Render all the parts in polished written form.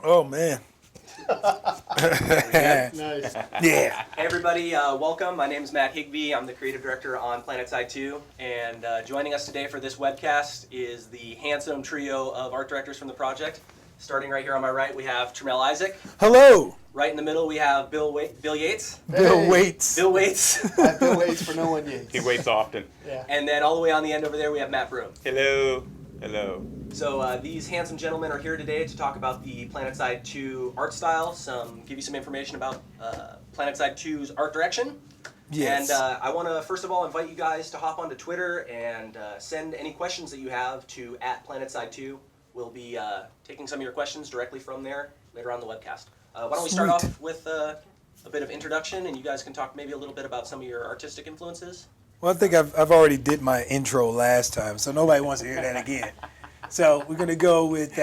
Oh man. Nice. Yeah. Hey everybody, welcome. My name is Matt Higby. I'm the creative director on PlanetSide 2, and joining us today for this webcast is the handsome trio of art directors from the project. Starting right here on my right, we have Tramell Isaac. Hello. Right in the middle, we have Bill Yeatts. Bill Waits. Bill Waits. Bill waits for no one Yates. He waits often. Yeah. And then all the way on the end over there, we have Matt Broome. Hello. Hello. So these handsome gentlemen are here today to talk about the PlanetSide 2 art style, give you some information about PlanetSide 2's art direction. Yes. And I want to first of all invite you guys to hop onto Twitter and send any questions that you have to @PlanetSide2. We'll be taking some of your questions directly from there later on the webcast. Why don't we start Sweet. off with a bit of introduction, and you guys can talk maybe a little bit about some of your artistic influences. Well, I think I've already did my intro last time, so nobody wants to hear that again. So we're gonna go with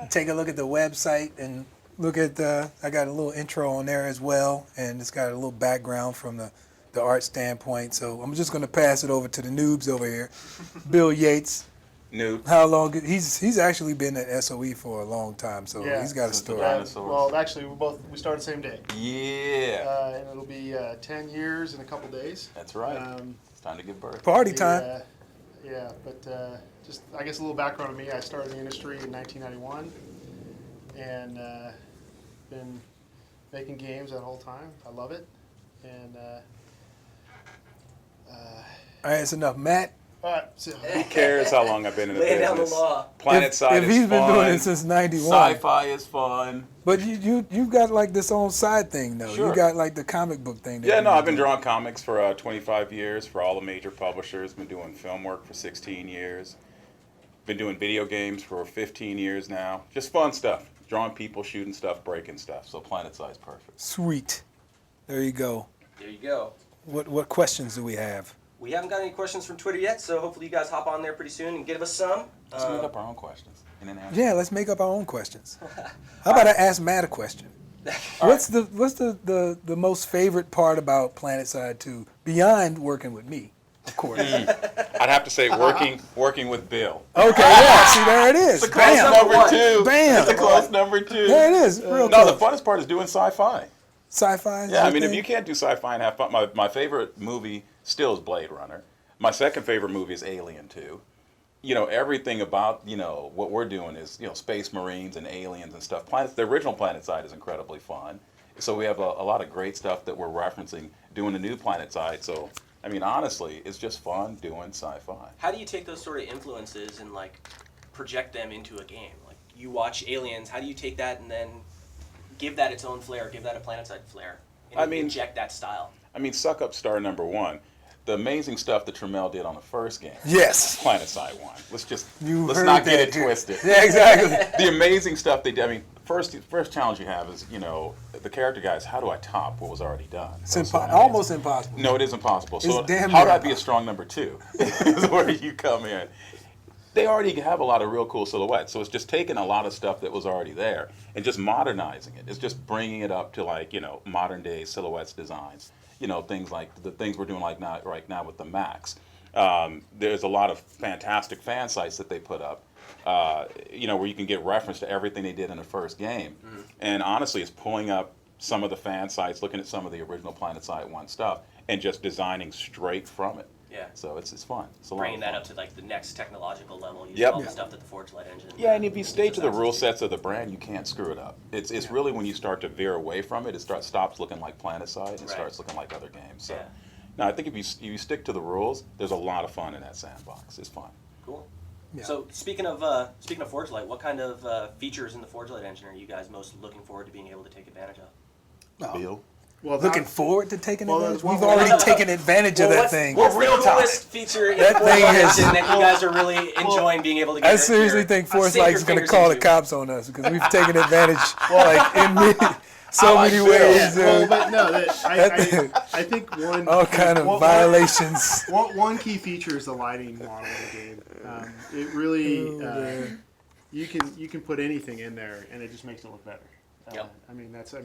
take a look at the website and look at I got a little intro on there as well, and it's got a little background from the art standpoint. So I'm just gonna pass it over to the noobs over here, Bill Yeatts. Noob. How long? He's actually been at SOE for a long time, so Yeah. he's got a Since the story. dinosaurs. Well, actually, we started the same day, Yeah. and it'll be 10 years in a couple days. That's right. It's time to give birth. Party time. Yeah, but just I guess a little background on me. I started in the industry in 1991, and been making games that whole time. I love it, and All right, it's enough, Matt. all right. So, Who cares how long I've been in the Laying down the business? law. PlanetSide If is he's been fun. doing it since '91. Sci-fi is fun. But you've got like this own side thing though. Sure. You got like the comic book thing. That Yeah, you no, I've been do. drawing comics for 25 years for all the major publishers. Been doing film work for 16 years. Been doing video games for 15 years now. Just fun stuff. Drawing people, shooting stuff, breaking stuff. So PlanetSide's perfect. Sweet. There you go. There you go. What questions do we have? We haven't got any questions from Twitter yet, so hopefully you guys hop on there pretty soon and give us some. Let's make up our own questions. And then answer. Yeah, let's make up our own questions. How about I ask Matt a question? What's the most favorite part about PlanetSide 2 beyond working with me, of course? I'd have to say working with Bill. Okay, yeah. See, there it is. It's a close Bam. number two. Bam. It's a close number two. There it is. Real No, the close. funnest part is doing sci-fi. Sci-fi. is Yeah, I your mean, if thing? you can't do sci-fi and have fun, my favorite movie still is Blade Runner. My second favorite movie is Alien 2. You know, everything about, what we're doing is, space marines and aliens and stuff. The original PlanetSide is incredibly fun. So we have a lot of great stuff that we're referencing doing the new PlanetSide. So, I mean, honestly, it's just fun doing sci-fi. How do you take those sort of influences and project them into a game? Like you watch Aliens, how do you take that and then give that its own flair, give that a PlanetSide flair, and inject that style? I mean, suck up star number one. The amazing stuff that Tramell did on the first game. Yes. PlanetSide 1. Let's heard not get that, it dude. twisted. Yeah, exactly. The amazing stuff they did. I mean, first challenge you have is, the character guys, how do I top what was already done? It's So amazing. almost impossible. No, it is impossible. So It's damn how do near I be a strong number two? Is where you come in. They already have a lot of real cool silhouettes. So it's just taking a lot of stuff that was already there and just modernizing it. It's just bringing it up to modern day silhouettes designs. Things like the things we're doing right now with the Max. There's a lot of fantastic fan sites that they put up, where you can get reference to everything they did in the first game. Mm-hmm. And honestly, it's pulling up some of the fan sites, looking at some of the original PlanetSide 1 stuff, and just designing straight from it. Yeah. So it's fun. It's a lot Bringing of that fun. up to the next technological level, using Yep. all the stuff that the Forge Light engine. Yeah, and if you stay to the rule sets. sets of the brand, you can't screw it up. It's really when you start to veer away from it, stops looking like PlanetSide and Right. starts looking like other games. So, Yeah. no, I think if you stick to the rules, there's a lot of fun in that sandbox. It's fun. Cool. Yeah. So speaking of Forge Light, what kind of features in the Forge Light engine are you guys most looking forward to being able to take advantage of? Oh. Bill? well, Looking forward to taking Well, advantage. well, We've well, already taken advantage of that what's, thing. What's We're the real time. coolest feature in the That Forge thing Light is- engine that you guys are really enjoying being able to get I your- seriously your- think Force sink your Light's going to fingers call the into? cops on us because we've taken advantage in so like many Bill. ways. Well, but no, I think all kind of one- violations. One key feature is the lighting model in the game. It really you can put anything in there and it just makes it look better. Yep.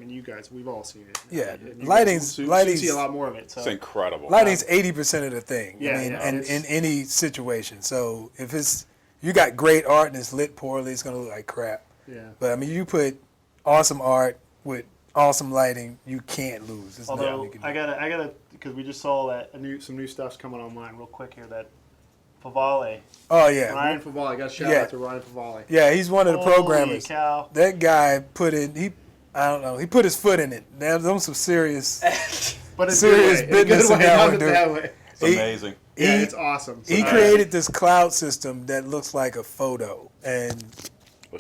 You guys, we've all seen it. Yeah, And you lighting's- guys lighting's- see a lot more of it. So. It's incredible. Lighting's 80% of the thing. Yeah, I mean, yeah, and it's- in any situation. So if you got great art and it's lit poorly, it's gonna look like crap. Yeah. But I mean, you put awesome art with awesome lighting, you can't lose. There's nothing Although you can do. I gotta, because we just saw that some new stuff's coming online real quick here. That Favale, Oh yeah, Ryan Favale. I got to shout Yeah. out to Ryan Favale. yeah, he's one of the Holy programmers. cow! That guy I don't know, he put his foot in it. Those some serious. But it's Serious good way. In a business good in way, that not one, in a dude. bad way. It's He- amazing. Yeah, He- it's awesome. So, He created this cloud system that looks like a photo, and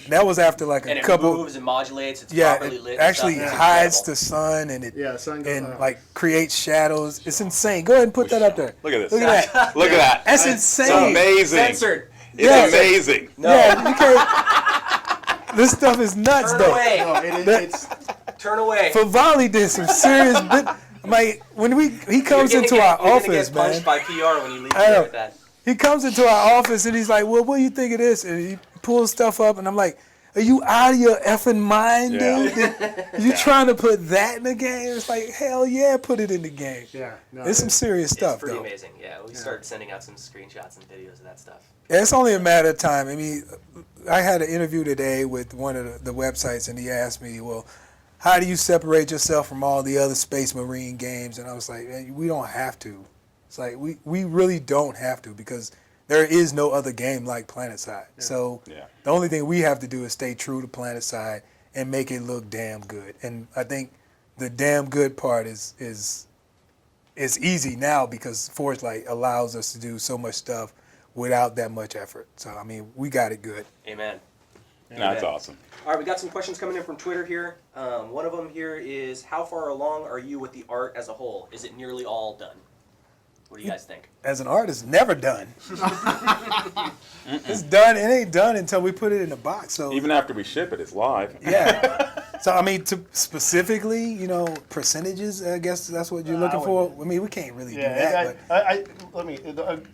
that was after like And a it couple. moves and modulates. It's Yeah, properly lit. it and actually stuff. It's hides incredible. the sun, and it Yeah, sun goes and out. like creates shadows. It's insane. Go ahead and put that up there. Look at this. Look at that. Look at that. That's It's insane. amazing. Censored. It's Yeah. amazing. No. Yeah, you can't. This stuff is nuts, Turn though. away. No, it is, That- it's Turn away. Favali did some serious. Like when he comes You're into gonna our get, you're office, gonna get punched man. by PR when you leave I here know. with that. He comes into our office and he's like, "Well, what do you think of this?" And he pulls stuff up, and I'm like, "Are you out of your effing mind, Yeah. dude? You trying to put that in the game?" It's like, hell yeah, put it in the game. yeah. No, It's some serious It's stuff, pretty though. amazing. Yeah, we started sending out some screenshots and videos of that stuff. Yeah, it's only a matter of time. I mean, I had an interview today with one of the websites, and he asked me, "Well, how do you separate yourself from all the other Space Marine games?" And I was like, "Man, we don't have to. It's like we really don't have to, because there is no other game like PlanetSide. So Yeah. the only thing we have to do is stay true to PlanetSide and make it look damn good. And I think the damn good part is easy now, because Forge Light allows us to do so much stuff without that much effort. So I mean, we got it good. Amen. That's awesome. All right, we got some questions coming in from Twitter here. One of them here is, how far along are you with the art as a whole? Is it nearly all done? What do you guys think? As an artist, never done. It's done. It ain't done until we put it in a box. So Even after we ship it, it's live. yeah. So I mean, to specifically, percentages. I guess that's what you're looking for. I mean, we can't really do that.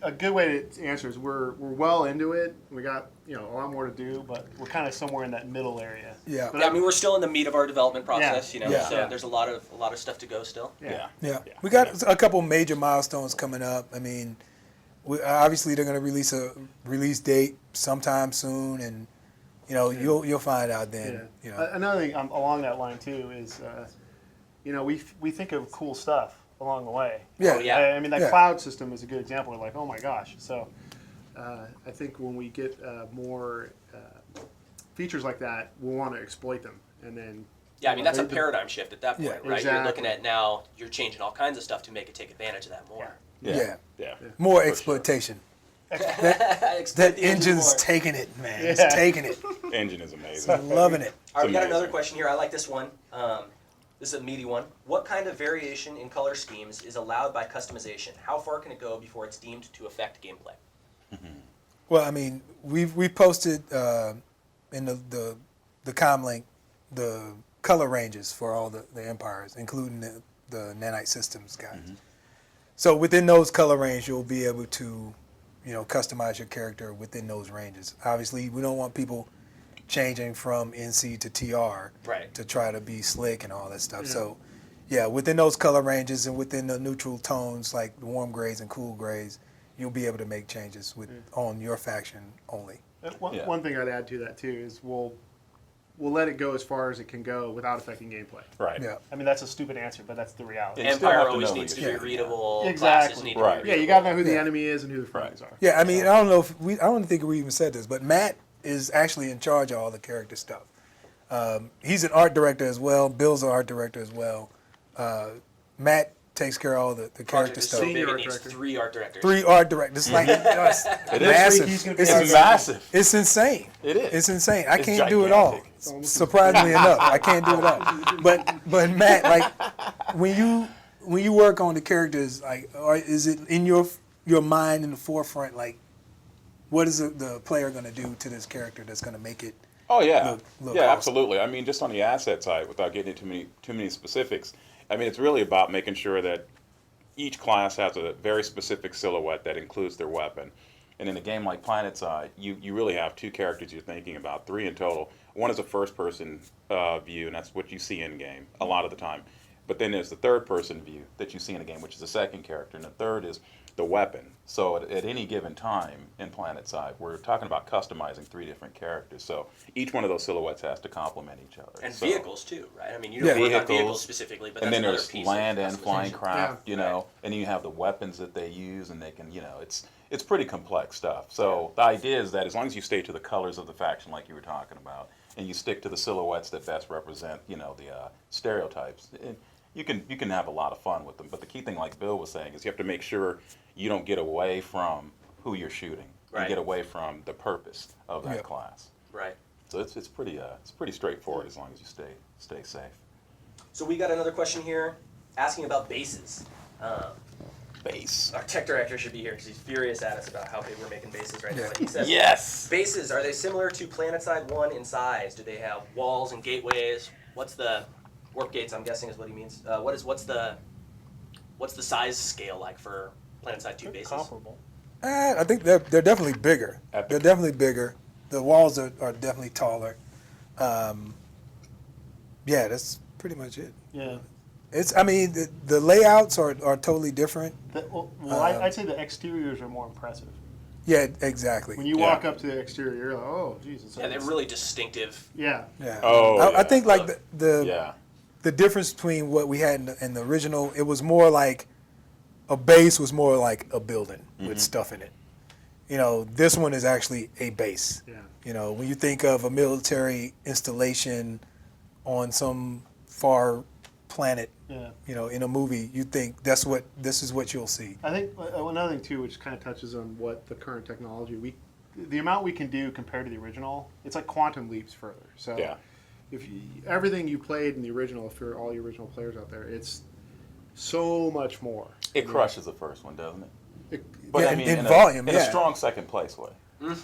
a good way to answer is we're well into it. We got a lot more to do, but we're kind of somewhere in that middle area. Yeah. But Yeah, I mean, we're still in the meat of our development process, Yeah. so Yeah. there's a lot of stuff to go still. Yeah. Yeah, we got a couple major milestones coming up. I mean, obviously they're going to release a release date sometime soon, and you'll find out then. Another thing along that line too is, we think of cool stuff along the way. Yeah. Oh, yeah. I mean, that Yeah. cloud system is a good example. We're like, oh my gosh. So I think when we get more features like that, we'll want to exploit them, and then. Yeah, I mean, that's a the- paradigm shift at that point, Yeah. right? You're looking Exactly. at now, you're changing all kinds of stuff to make it take advantage of that more. Yeah. Yeah. More For sure. exploitation. Exploit That the engine engine's more. taking it, man. Yeah. It's taking it. Engine is amazing. I'm loving it. All right, we got amazing. another question here. I like this one. This is a meaty one. What kind of variation in color schemes is allowed by customization? How far can it go before it's deemed to affect gameplay? Well, I mean, we posted in the comlink the color ranges for all the empires, including the nanite systems guys. So within those color range, you'll be able to, customize your character within those ranges. Obviously, we don't want people changing from NC to TR Right. to try to be slick and all that stuff. So, yeah, within those color ranges and within the neutral tones like the warm grays and cool grays, you'll be able to make changes on your faction only. Yeah. One thing I'd add to that too is we'll let it go as far as it can go without affecting gameplay. Right. Yeah. I mean, that's a stupid answer, but that's the reality. Yeah. You still Empire have to always know needs to who be you're shooting at. readable. Exactly. Classes need to Right. be Yeah, you readable. gotta know who the Yeah. enemy is and who the friends are. Yeah, I mean, I don't know if I don't think we even said this, but Matt is actually in charge of all the character stuff. He's an art director as well. Bill's an art director as well. Matt takes care of all the Project character is stuff. so Senior big, it art needs director. 3 art directors. 3 art directors, like it's It is. massive. He's gonna be It's art It's insane. massive. It's insane. It is. It's insane. I It's can't do it all. gigantic. Surprisingly enough, I can't do it all. But Matt, like when you work on the characters, like, is it in your mind in the forefront? Like, what is the player going to do to this character that's going to make it? Oh yeah, look yeah, awesome. absolutely. I mean, just on the asset side, without getting into too many specifics, I mean, it's really about making sure that each class has a very specific silhouette that includes their weapon. And in a game like PlanetSide, you really have 2 characters you're thinking about, 3 in total. One is a first-person view, and that's what you see in game a lot of the time. But then there's the third-person view that you see in a game, which is the second character, and the third is the weapon. So at any given time in PlanetSide, we're talking about customizing 3 different characters. So each one of those silhouettes has to complement each other. And So- vehicles too, right? I mean, you don't work on vehicles specifically, but and that's then another there's piece land of and flying customization. craft, Yeah. you know, and then you have the weapons that they use, and they can, you know, it's pretty complex stuff. So the idea is that as long as you stay to the colors of the faction, like you were talking about, and you stick to the silhouettes that best represent, you know, the stereotypes, you can have a lot of fun with them. But the key thing, like Bill was saying, is you have to make sure you don't get away from who you're shooting. Right. You get away from the purpose of that Yeah. class. Right. So it's pretty straightforward as long as you stay safe. So we got another question here asking about bases. Base. Our tech director should be here because he's furious at us about how big we're making bases right now. Yeah. But he says, Yes. bases, are they similar to PlanetSide 1 in size? Do they have walls and gateways? What's the warp gates? I'm guessing is what he means. What's the size scale like for PlanetSide 2 bases? Comparable. I think they're definitely bigger. Epic. They're definitely bigger. The walls are definitely taller. Yeah, that's pretty much it. Yeah. I mean, the layouts are totally different. I'd say the exteriors are more impressive. Yeah, exactly. When you Yeah. walk up to the exterior, you're like, oh, Jesus. Yeah, they're really distinctive. Yeah. Yeah. Oh, I yeah. think like the Yeah. difference between what we had in the original, it was more like a base was more like a building with stuff in it. You know, this one is actually a base. Yeah. You know, when you think of a military installation on some far planet, Yeah. you know, in a movie, you think this is what you'll see. I think another thing too, which kind of touches on what the current technology the amount we can do compared to the original, it's like quantum leaps further. So Yeah. if everything you played in the original, if you're all the original players out there, it's so much more. It crushes the first one, doesn't it? Yeah, in volume, in yeah. a strong second place way. Yeah,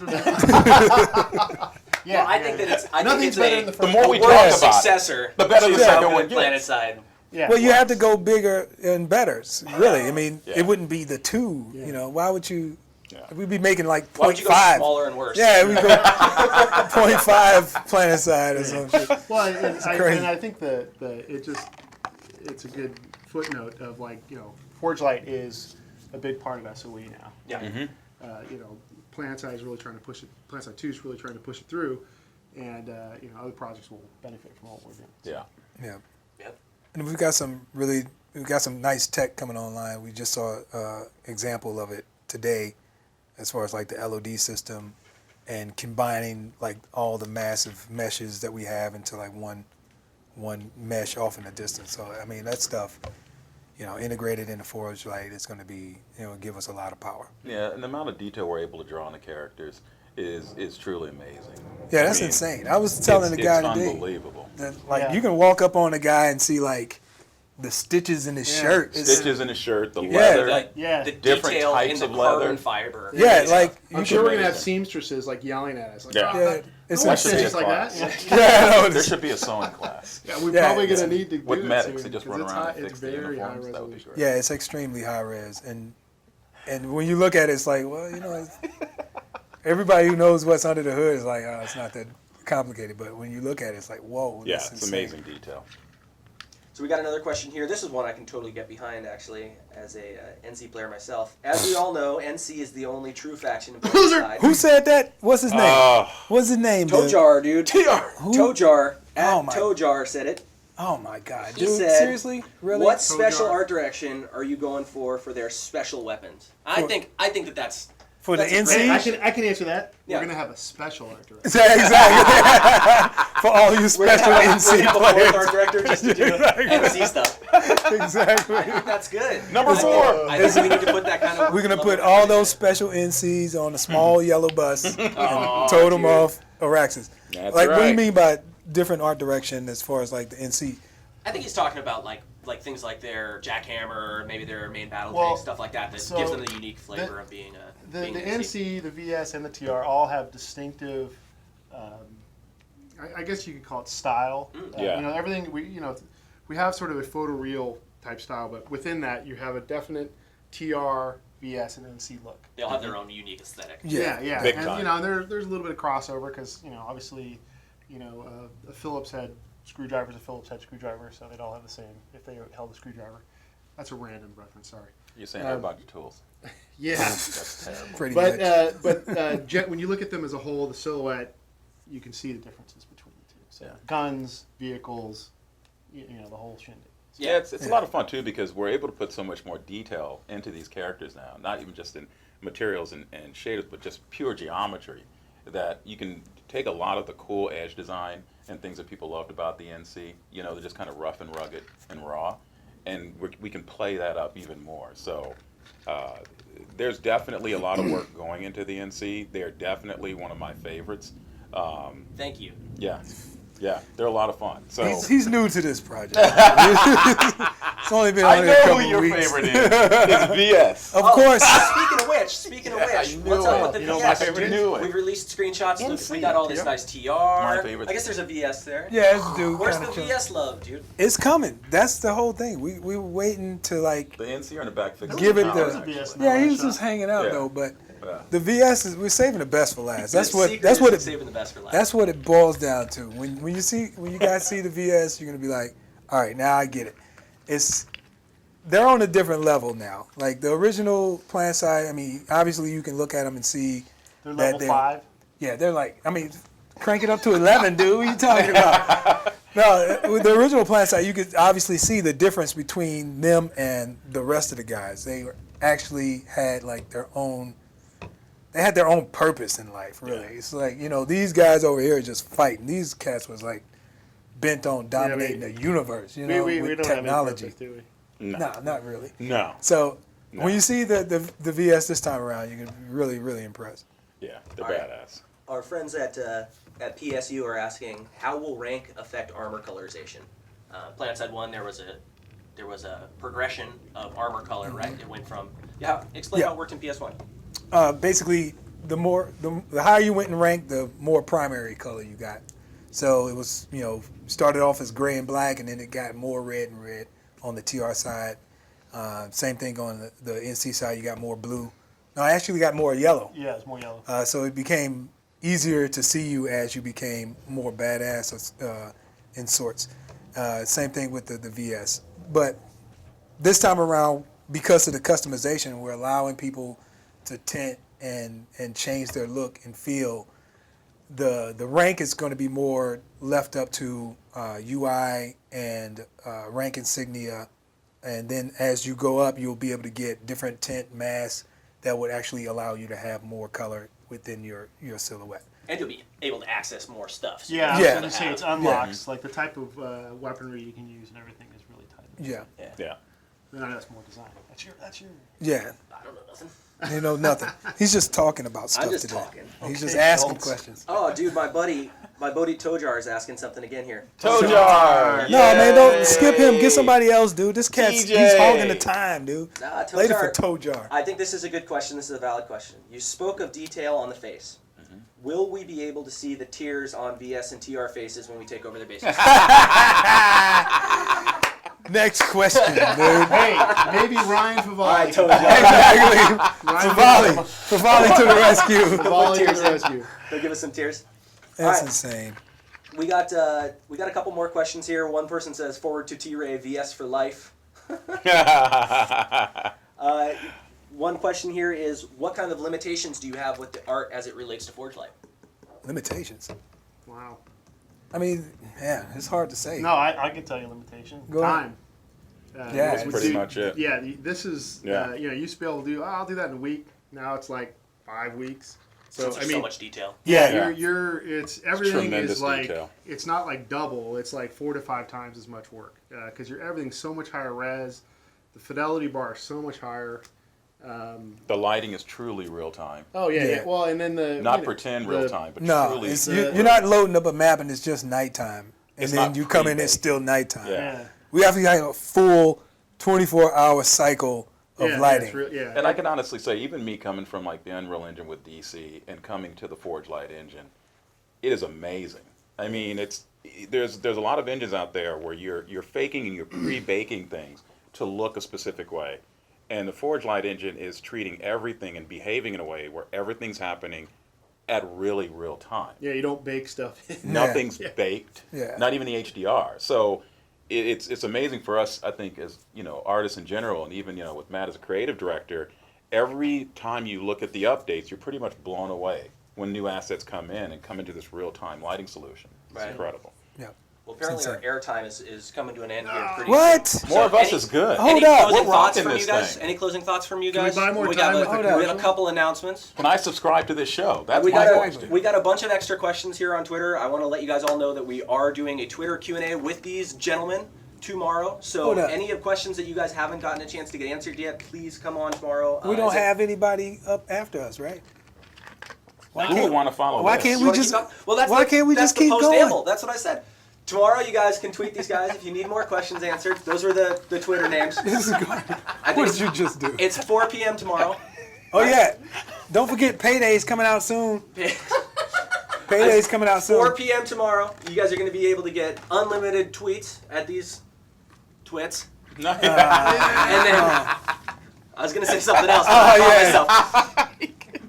Well, I think that I think Nothing's it's better a than the The first more one. we worthy talk about it, successor the better to the second how one good gets. PlanetSide. Yeah. Well, you have to go bigger and better, really. I mean, Yeah. it wouldn't be the 2. Yeah. You know, why would you? Yeah. We'd be making like Why would you go 0.5. smaller and worse? Yeah, we go 0.5 PlanetSide or some shit. Well, crazy. and I think it's a good footnote of like, you know, Forge Light is a big part of SOE now. Yeah. You know, PlanetSide is really trying to push it. PlanetSide 2 is really trying to push it through, and you know, other projects will benefit from what we're doing. Yeah. Yeah, Yep. and we've got some nice tech coming online. We just saw an example of it today, as far as like the LOD system, and combining like all the massive meshes that we have into like one mesh off in the distance. So I mean, that stuff, you know, integrated into Forge Light is going to be, you know, give us a lot of power. Yeah, and the amount of detail we're able to draw on the characters is truly amazing. Yeah, that's I mean, insane. I was telling the guy it's today unbelievable. that like Yeah. you can walk up on a guy and see like the stitches in his Yeah. shirt. It's- Stitches in his shirt, the Yeah, leather. Like Yeah. the Different detail types in the of leather. carbon fiber. Yeah, like I'm you sure can, we're gonna have amazing. seamstresses like yelling at us. Like, Yeah. "Oh, Yeah, no it's one insane. stitches like that. Class. Yeah. yeah, I know, There it's- should be a sewing class. Yeah, we're Yeah, probably it's- gonna need to With do medics, it they soon, just 'cause run it's around high, and it's fix the very high uniforms. That would be resolution. great. yeah, it's extremely high res, and when you look at it, it's like, well, you know, everybody who knows what's under the hood is like, oh, it's not that complicated. But when you look at it, it's like, whoa, Yeah, that's it's insane. amazing detail. So we got another question here. This is one I can totally get behind, actually, as a NC player myself. As we all know, NC is the only true faction in PlanetSide. Who said that? What's his name? What's his name? dude? Tojar, dude. Who? Tojar. Oh At my- Tojar said it. Oh my God, He dude! said, Seriously, really? What special Tojar. art direction are you going for their special weapons? I think that's for the that's a NC? great I can answer that. Yeah. We're gonna have a special art director. Exactly. For all you special NC we're gonna have a fourth players. art director just to do NC stuff. Exactly. I think that's good. Number 4. I think we need to put that kind of. We're gonna put all those special NCs on a small yellow bus and tow them dude. off Araxes. That's Like, what do you right. mean by different art direction as far as like the NC? I think he's talking about like things like their jackhammer, maybe their main battle Well, tank, stuff like that. That so gives them the unique flavor of being a. The being an NC, the VS, and the TR all have distinctive. I guess you could call it style. Yeah. You know, everything we have sort of a photoreal type style, but within that you have a definite TR, VS, and NC look. They all have their own unique aesthetic. Yeah. Big And time. you know, there's a little bit of crossover because obviously, a Phillips head screwdriver is a Phillips head screwdriver, so they'd all have the same if they held a screwdriver. That's a random reference. Sorry. You're saying they're a bunch of tools. Yeah. That's terrible. Pretty much. But when you look at them as a whole, the silhouette, you can see the differences between the two. So Yeah. guns, vehicles, you know, the whole shindig. Yeah, it's a lot of fun too because we're able to put so much more detail into these characters now. Not even just in materials and shaders, but just pure geometry. That you can take a lot of the cool edge design and things that people loved about the NC. You know, they're just kind of rough and rugged and raw, and we can play that up even more. So there's definitely a lot of work going into the NC. They're definitely one of my favorites. Thank you. Yeah, they're a lot of fun. So He's new to this project. It's only been on I here a know couple who your weeks. favorite is. It's VS. Of course. Speaking of which, I knew what's up it. with the You know VS? my favorite dude? knew it. We've released screenshots. NC, We got all this yep. nice TR. My favorite. I guess there's a VS there. Yeah, it's dude. Where's kinda the chill. VS love, dude? It's coming. That's the whole thing. We were waiting to like. The NC are in the back fixing Give it the the- power, VS actually. Yeah, he was shot. just hanging out Yeah. though, but Yeah. the VS is we're saving the best for last. That's The what. secret That's is what it. saving the best for last. That's what it boils down to. When you guys see the VS, you're gonna be like, all right, now I get it. They're on a different level now. Like the original PlanetSide, I mean, obviously you can look at them and see They're that level 5. Yeah, they're like, I mean, crank it up to 11, dude. What are you talking about? No, with the original PlanetSide, you could obviously see the difference between them and the rest of the guys. They actually had like their own. They had their own purpose in life, really. Yeah. It's like, you know, these guys over here are just fighting. These cats was like bent on dominating the universe, you know, we with don't technology. have any purpose, do we? No, not really. No. So No. when you see the VS this time around, you're gonna be really, really impressed. Yeah, they're All right. badass. Our friends at PSU are asking, how will rank affect armor colorization? PlanetSide 1, there was a progression of armor color, right? It went from explain how it worked in PS1. Basically, the higher you went in rank, the more primary color you got. So it was, you know, started off as gray and black, and then it got more red and red on the TR side. Same thing on the NC side, you got more blue. No, I actually got more yellow. Yeah, it's more yellow. So it became easier to see you as you became more badass in sorts. Same thing with the VS. But this time around, because of the customization, we're allowing people to tint and change their look and feel. The rank is going to be more left up to UI and rank insignia. And then as you go up, you'll be able to get different tint masks that would actually allow you to have more color within your silhouette. And you'll be able to access more stuff. So Yeah, I you'll was Yeah. be going able to to say have- it's unlocks. Like the type of weaponry you can use and everything is really tight. Yeah, Yeah. No, that's more design. That's your. yeah. I don't know nothing. You know nothing. He's just talking about stuff just today. talking. He's just Okay, asking Schultz. questions. Oh, dude, my buddy Tojar is asking something again here. Tojar! No, man, don't Yay! skip him. Get somebody else, dude. This cat's he's TJ. hogging the time, dude. Nah, Later for Tojar, toe jar. I think this is a good question. This is a valid question. You spoke of detail on the face. Will we be able to see the tears on VS and TR faces when we take over their bases? Next question, dude. Hey, maybe Ryan Favali. Alright, can- Tojar. Exactly. Favali to the rescue. Favali to the rescue. They'll give us some tears. That's Alright. insane. We got a couple more questions here. One person says, forward to T-Ray, VS for life. One question here is, what kind of limitations do you have with the art as it relates to Forge Light? Limitations. Wow. I mean, yeah, it's hard to say. No, I can tell you limitation. Go ahead. Time. Yeah, this would pretty do- much it. Yeah, this is, Yeah. you know, you used to be able to do, I'll do that in a week. Now it's like 5 weeks. So, Since I there's mean, so much detail. Yeah. it's everything tremendous is like, detail. it's not like double, it's like 4 to 5 times as much work. Because everything's so much higher res. The fidelity bar is so much higher. The lighting is truly real time. Oh, yeah, Yeah. yeah. Well, and then the. Not you know, pretend real the- time, but No, truly. it's, The- you're not loading up a map and it's just nighttime. And It's then not you come in, pre-baked. it's still nighttime. Yeah. Yeah. We have to have a full 24-hour cycle of Yeah, lighting. it's real- yeah. And I can honestly say, even me coming from like the Unreal Engine with DC and coming to the Forge Light engine, it is amazing. I mean, there's a lot of engines out there where you're faking and you're pre-baking things to look a specific way, and the Forge Light engine is treating everything and behaving in a way where everything's happening at really real time. Yeah, you don't bake stuff in. Nothing's Yeah. baked. Yeah. Not even the HDR. So it's amazing for us, I think, as artists in general, and even with Matt as a creative director. Every time you look at the updates, you're pretty much blown away when new assets come in and come into this real-time lighting solution. It's Right. incredible. Yeah. Well, apparently our insane. airtime is coming to an end here pretty What? soon. More of us any- is good. Hold Any up. closing We're thoughts rocking from you this guys? thing. Any closing thoughts from you Can we guys? buy more we time got with the we got a commercial? couple announcements. Can I subscribe to this show? That's We my got question. we got a bunch of extra questions here on Twitter. I want to let you guys all know that we are doing a Twitter Q&A with these gentlemen tomorrow. So Hold up. any of questions that you guys haven't gotten a chance to get answered yet, please come on tomorrow. We don't Is it- have anybody up after us, right? Who would want to follow Why this? can't You we wanna just? keep going? Well, that's why the, can't we that's just the keep post-amble. going? That's what I said. Tomorrow, you guys can tweet these guys if you need more questions answered. Those were the Twitter names. This is good. I think What did you just do? It's 4 p.m. tomorrow. Oh yeah, don't forget Payday's coming out soon. Payday's coming out soon. 4 p.m. tomorrow. You guys are going to be able to get unlimited tweets at these twits. And then I was going to say something else. But I caught myself.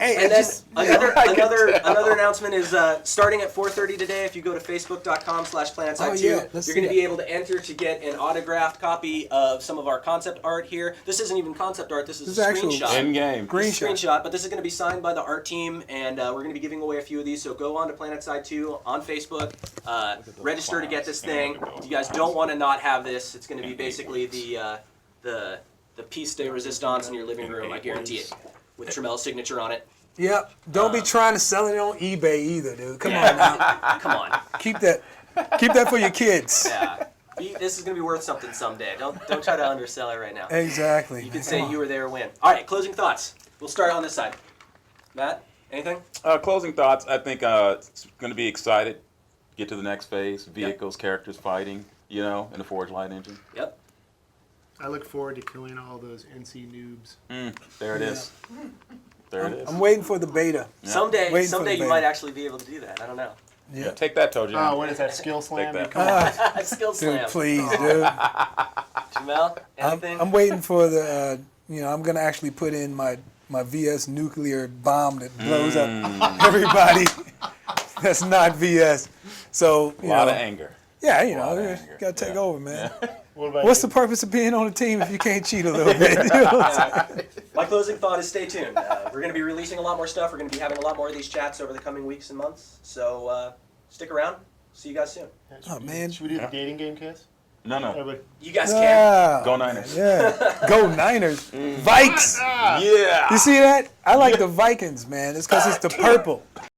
Hey, And it's then just, another announcement is starting at 4:30 today. If you go to facebook.com/PlanetSide2, Oh, yeah. Let's you're see going to that. be able to enter to get an autographed copy of some of our concept art here. This isn't even concept art. This is This a is actual screenshot. In-game. green This is a shot. screenshot, but this is going to be signed by the art team, and we're going to be giving away a few of these. So go on to PlanetSide 2 on Facebook, register to get this thing. If you guys don't want to not have this, it's going to be basically the piece de resistance in your living room. I guarantee it, with Tramell's signature on it. Yep. Don't be trying to sell it on eBay either, dude. Come on now. Come on. Keep that for your kids. Yeah. This is going to be worth something someday. Don't try to undersell it right now. Exactly. You can say you were there when. All right, closing thoughts. We'll start on this side. Matt, anything? Closing thoughts. I think it's going to be excited. Get to the next phase. Vehicles, characters fighting. In a Forge Light engine. Yep. I look forward to killing all those NC noobs. There it is. There it is. I'm waiting for the beta. Someday Waiting for the you beta. might actually be able to do that. I don't know. Yeah. Take that, Toji. Oh, what is that, Skill Slam? Skill Dude, slam. please, dude. Tramell, anything? I'm waiting for the. I'm gonna actually put in my VS nuclear bomb that blows up everybody. That's not VS. So A lot of anger. Yeah, lot of you anger. gotta take Yeah. over, man. What about What's you? the purpose of being on a team if you can't cheat a little bit? You know what I'm saying? My closing thought is stay tuned. We're going to be releasing a lot more stuff. We're going to be having a lot more of these chats over the coming weeks and months. So stick around. See you guys soon. Oh man. Should we do the dating game, kids? No. Everybody. You guys can. Yeah. Go Niners. Yeah. Go Niners. Vikes. Yeah. You see that? I like the Vikings, man. It's because it's the purple.